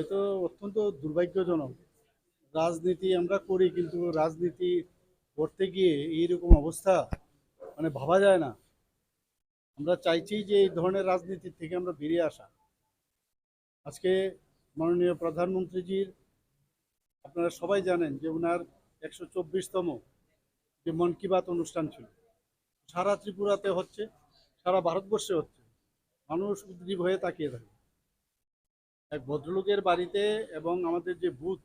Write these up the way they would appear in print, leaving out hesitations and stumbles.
এ তো অত্যন্ত দুর্ভাগ্যজনক। রাজনীতি আমরা করি, কিন্তু রাজনীতি করতে গিয়ে এইরকম অবস্থা মানে ভাবা যায় না। আমরা চাইছি যে এই ধরনের রাজনীতি থেকে আমরা বেরিয়ে আসা। আজকে মাননীয় প্রধানমন্ত্রীজির, আপনারা সবাই জানেন যে ওনার 124তম যে মন কি বাত অনুষ্ঠান ছিল, সারা ত্রিপুরাতে হচ্ছে, সারা ভারতবর্ষে হচ্ছে। মানুষ উদ্গ্রীব হয়ে তাকিয়ে থাকে এক ভদ্রলোকের বাড়িতে। এবং আমাদের যে বুথ,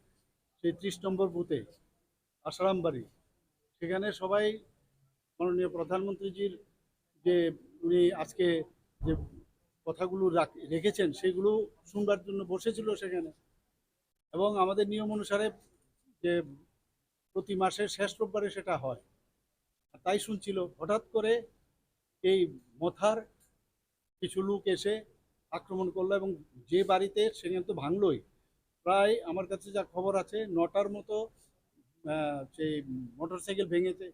সেই 30 নম্বর বুথে আসারাম বাড়ি, সেখানে সবাই মাননীয় প্রধানমন্ত্রীজির যে উনি আজকে যে কথাগুলো রেখেছেন সেগুলো শুনবার জন্য বসেছিল সেখানে। এবং আমাদের নিয়ম অনুসারে যে প্রতি মাসের শেষ রোববারে সেটা হয়, তাই শুনছিল। হঠাৎ করে এই মথার কিছু লোক এসে আক্রমণ করলো, এবং যে বাড়িতে সেখানে তো ভাঙলই। প্রায় আমার কাছে যা খবর আছে 9টার মতো সেই মোটরসাইকেল ভেঙেছে,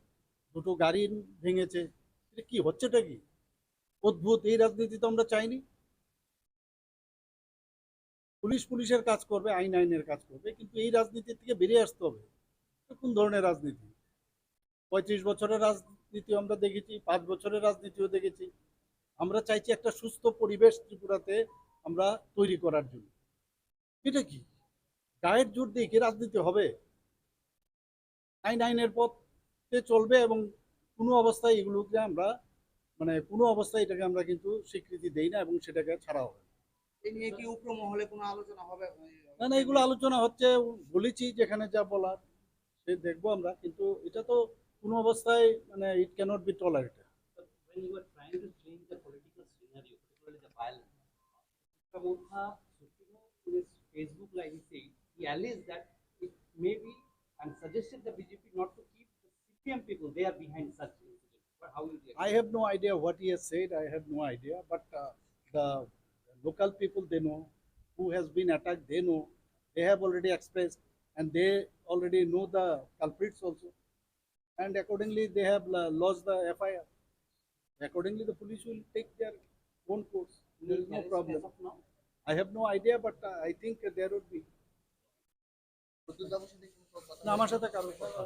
দুটো গাড়ি ভেঙেছে। এটা কি হচ্ছেটা কি অদ্ভুত! এই রাজনীতি তো আমরা চাইনি। পুলিশ পুলিশের কাজ করবে, আইন আইনের কাজ করবে, কিন্তু এই রাজনীতি থেকে বেরিয়ে আসতে হবে। কোন ধরনের রাজনীতি? 35 বছরের রাজনীতি আমরা দেখেছি, 5 বছরের রাজনীতিও দেখেছি। আমরা চাইছি একটা সুস্থ পরিবেশ ত্রিপুরাতে আমরা তৈরি করার জন্য। এটা কি গায়ের জোর দিয়ে কি রাজনীতি হবে? আইন আইনের পথে চলবে, এবং কোনো অবস্থায় এগুলোকে আমরা কোনো অবস্থায় এটাকে আমরা কিন্তু স্বীকৃতি দেই না, এবং সেটাকে ছাড়া হবে। এ নিয়ে কি উপর মহলে কোনো আলোচনা হবে? না না, এগুলো আলোচনা হচ্ছে, বলেছি যেখানে যা বলার সে দেখবো আমরা, কিন্তু এটা তো কোনো অবস্থায় it cannot be tolerated. When you are trying to change the political scenario, particularly the violence, Pramodha Supremo, in his Facebook live, he said, he alleged that it may be and suggested the BJP not to keep the CPM people, they are behind such incidents. But how you react? I have no idea what he has said. I have no idea. But the local people, they know. Who has been attacked, they know. They have already expressed, and they already know the culprits also. And accordingly, they have lodged the FIR. Accordingly, the police will take their own course. There is no problem. As of now, I have no idea, but I think there would be. Pradyut বাবুর সাথে কোনো কথা না, আমার সাথে কারোর কথা